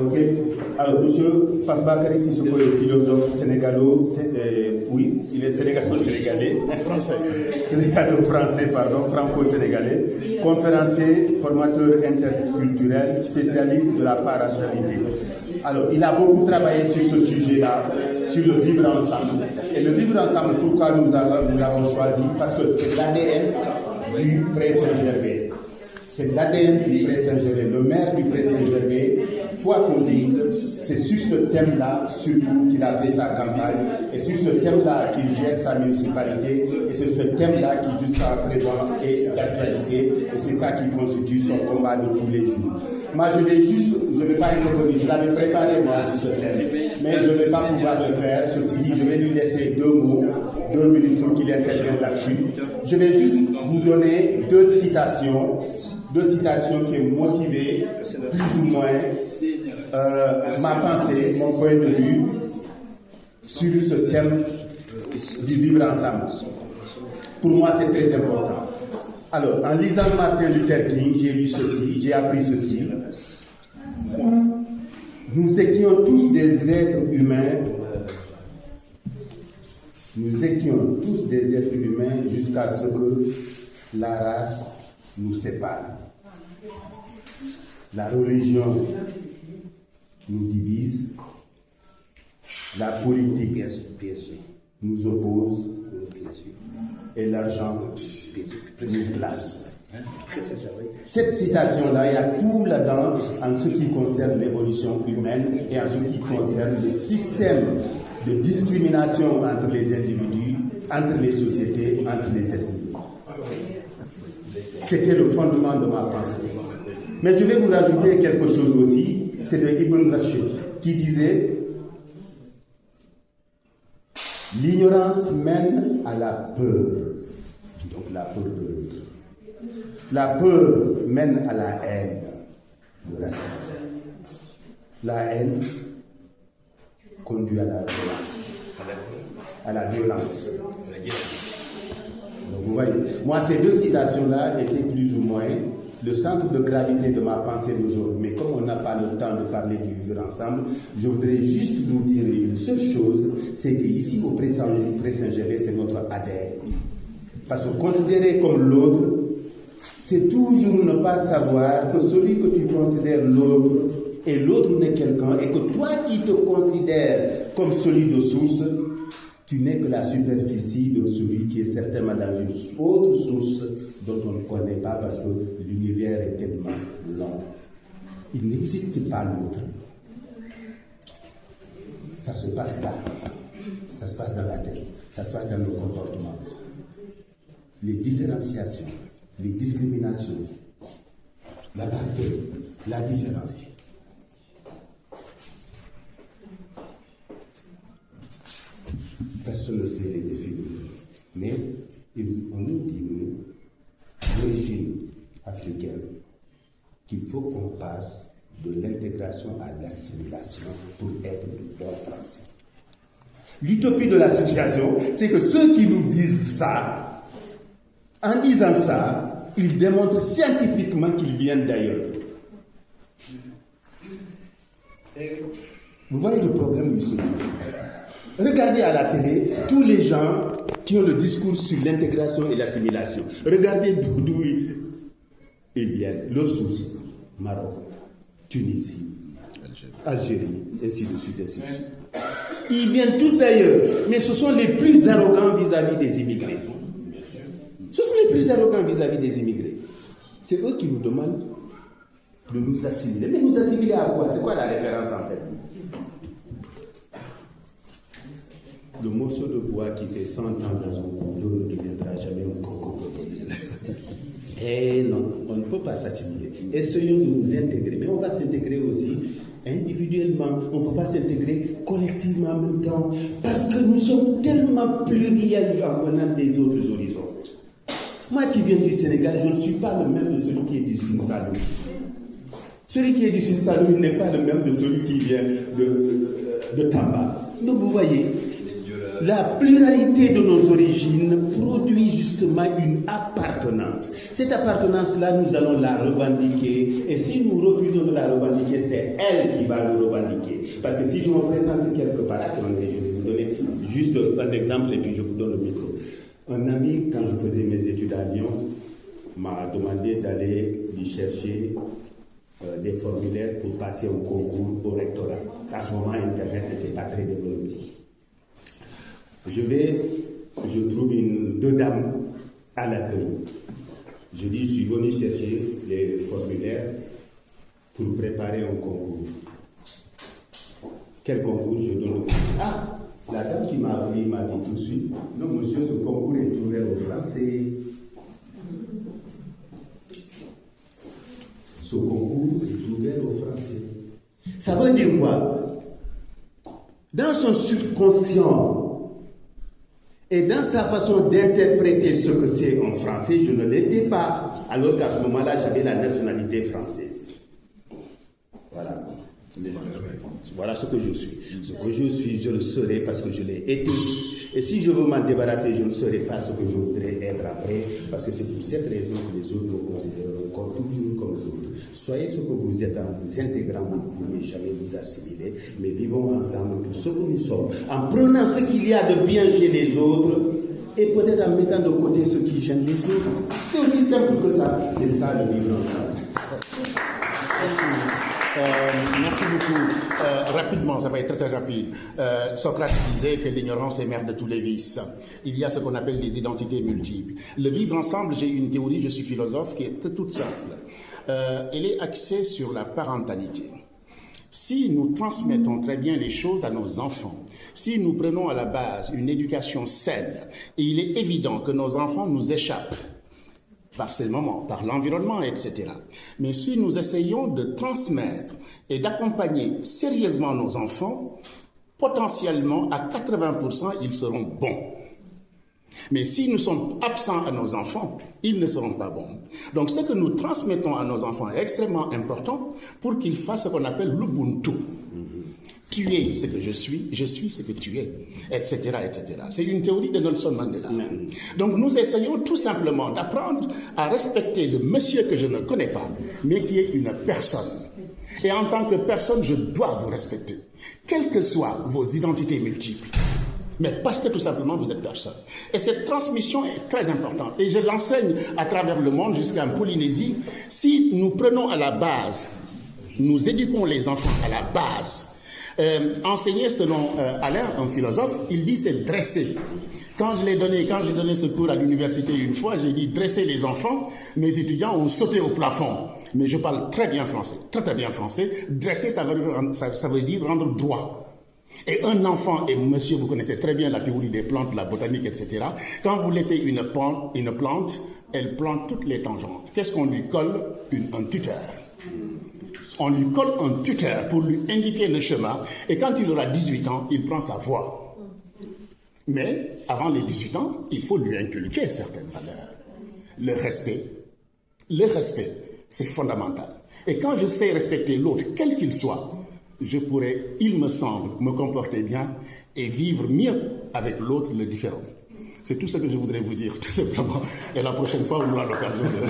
Ok. Alors, monsieur Fambakary Sissoko, philosophe oui, il est sénégalo-sénégalais, sénégalo-français, pardon, franco-sénégalais, conférencier, formateur interculturel, spécialiste de la parentalité. Alors, il a beaucoup travaillé sur ce sujet-là, sur le vivre ensemble. Et le vivre ensemble, pourquoi nous l'avons choisi? Parce que c'est l'ADN du Pré Saint-Gervais. C'est l'ADN du Pré Saint-Gervais. Le maire du Pré Saint-Gervais, quoi qu'on dise, c'est sur ce thème-là, surtout, qu'il a fait sa campagne, et sur ce thème-là qu'il gère sa municipalité, et c'est ce thème-là qui, jusqu'à présent, est d'actualité, et c'est ça qui constitue son combat de tous les jours. Moi, je ne vais pas intervenir, je l'avais préparé, moi, sur ce thème, mais je ne vais pas pouvoir le faire. Ceci dit, je vais lui laisser 2 mots, 2 minutes pour qu'il intervienne là-dessus. Je vais juste vous donner 2 citations qui ont motivé plus ou moins ma pensée, mon point de vue sur ce thème du vivre ensemble. Pour moi, c'est très important. Alors, en lisant Martin Luther King, j'ai appris ceci. Nous étions tous des êtres humains. Nous étions tous des êtres humains jusqu'à ce que la race nous sépare. La religion nous divise. La politique nous oppose. Et l'argent nous place. Cette citation-là, il y a tout là-dedans en ce qui concerne l'évolution humaine et en ce qui concerne le système de discrimination entre les individus, entre les sociétés, entre les ethnies. C'était le fondement de ma pensée. Mais je vais vous rajouter quelque chose aussi, c'est de Ibn Rashid, qui disait « L'ignorance mène à la peur ». Donc la peur de l'autre. La peur mène à la haine, le racisme. La haine conduit à la violence. À la violence. Donc vous voyez, moi ces 2 citations-là étaient plus ou moins le centre de gravité de ma pensée d'aujourd'hui. Mais comme on n'a pas le temps de parler du vivre ensemble, je voudrais juste vous dire une seule chose, c'est qu'ici au Pré Saint-Gervais, c'est notre ADN. Parce que considérer comme l'autre, c'est toujours ne pas savoir que celui que tu considères l'autre, et l'autre n'est quelqu'un, et que toi qui te considères comme celui de source, tu n'es que la superficie de celui qui est certainement dans une autre source dont on ne connaît pas parce que l'univers est tellement long. Il n'existe pas l'autre. Ça se passe là. Ça se passe dans la tête. Ça se passe dans nos comportements. Les différenciations, les discriminations, l'apartheid, la différence. Personne ne sait les définir. Mais on nous dit, nous, d'origine africaine, qu'il faut qu'on passe de l'intégration à l'assimilation pour être de bons Français. L'utopie de la situation, c'est que ceux qui nous disent ça, en disant ça, ils démontrent scientifiquement qu'ils viennent d'ailleurs. Vous voyez le problème ici. Regardez à la télé tous les gens qui ont le discours sur l'intégration et l'assimilation. Regardez d'où ils viennent. Leur source, Maroc, Tunisie, Algérie, ainsi de suite, ainsi de suite. Ils viennent tous d'ailleurs, mais ce sont les plus arrogants vis-à-vis des immigrés. Ce sont les plus arrogants vis-à-vis des immigrés. C'est eux qui nous demandent de nous assimiler. Mais nous assimiler à quoi? C'est quoi la référence en fait? Le morceau de bois qui fait 100 ans dans un condo ne deviendra jamais un coco. Eh non, on ne peut pas s'assimiler. Essayons de nous intégrer, mais on va s'intégrer aussi individuellement. On ne peut pas s'intégrer collectivement en même temps, parce que nous sommes tellement pluriels en venant des autres horizons. Moi qui viens du Sénégal, je ne suis pas le même de celui qui est du Sine Saloum. Celui qui est du Sine Saloum n'est pas le même de celui qui vient de Tamba. Donc vous voyez, la pluralité de nos origines produit justement une appartenance. Cette appartenance-là, nous allons la revendiquer. Et si nous refusons de la revendiquer, c'est elle qui va nous revendiquer. Parce que si je me présente quelque part, attendez, je vais vous donner juste un exemple et puis je vous donne le micro. Un ami, quand je faisais mes études à Lyon, m'a demandé d'aller lui chercher des formulaires pour passer au concours au rectorat. À ce moment, Internet n'était pas très développé. Je trouve deux dames à l'accueil. Je dis, je suis venu chercher les formulaires pour préparer un concours. Quel concours? Je donne le concours. Ah, la dame qui m'a appris m'a dit tout de suite, non monsieur, ce concours est ouvert aux Français. Ce concours est ouvert aux Français. Ça veut dire quoi? Dans son subconscient et dans sa façon d'interpréter ce que c'est en français, je ne l'étais pas, alors qu'à ce moment-là, j'avais la nationalité française. Voilà. Voilà ce que je suis. Ce que je suis, je le serai parce que je l'ai été. Et si je veux m'en débarrasser, je ne serai pas ce que je voudrais être après, parce que c'est pour cette raison que les autres me considèrent encore toujours comme d'autres. Soyez ce que vous êtes en vous intégrant, vous ne pouvez jamais vous assimiler, mais vivons ensemble pour ce que nous sommes, en prenant ce qu'il y a de bien chez les autres, et peut-être en mettant de côté ce qui gêne les autres. C'est aussi simple que ça. C'est ça le vivre ensemble. Merci beaucoup. Rapidement, ça va être très très rapide. Socrate disait que l'ignorance est mère de tous les vices. Il y a ce qu'on appelle les identités multiples. Le vivre ensemble, j'ai une théorie, je suis philosophe, qui est toute simple. Elle est axée sur la parentalité. Si nous transmettons très bien les choses à nos enfants, si nous prenons à la base une éducation saine, et il est évident que nos enfants nous échappent, par ces moments, par l'environnement, etc. Mais si nous essayons de transmettre et d'accompagner sérieusement nos enfants, potentiellement, à 80%, ils seront bons. Mais si nous sommes absents à nos enfants, ils ne seront pas bons. Donc ce que nous transmettons à nos enfants est extrêmement important pour qu'ils fassent ce qu'on appelle l'Ubuntu. Tu es ce que je suis ce que tu es, etc., etc. C'est une théorie de Nelson Mandela. Donc nous essayons tout simplement d'apprendre à respecter le monsieur que je ne connais pas, mais qui est une personne. Et en tant que personne, je dois vous respecter, quelles que soient vos identités multiples. Mais parce que tout simplement vous êtes personne. Et cette transmission est très importante. Et je l'enseigne à travers le monde jusqu'en Polynésie. Si nous prenons à la base, nous éduquons les enfants à la base, enseigner selon Alain, un philosophe, il dit c'est dresser. Quand j'ai donné ce cours à l'université une fois, j'ai dit dresser les enfants, mes étudiants ont sauté au plafond. Mais je parle très bien français, très très bien français. Dresser, ça veut dire rendre droit. Et un enfant, et monsieur, vous connaissez très bien la théorie des plantes, la botanique, etc. Quand vous laissez une plante, elle plante toutes les tangentes. Qu'est-ce qu'on lui colle? Un tuteur. On lui colle un tuteur pour lui indiquer le chemin. Et quand il aura 18 ans, il prend sa voie. Mais avant les 18 ans, il faut lui inculquer certaines valeurs. Le respect, c'est fondamental. Et quand je sais respecter l'autre, quel qu'il soit, je pourrais, il me semble, me comporter bien et vivre mieux avec l'autre, le différent. C'est tout ce que je voudrais vous dire, tout simplement. Et la prochaine fois, on aura l'occasion de...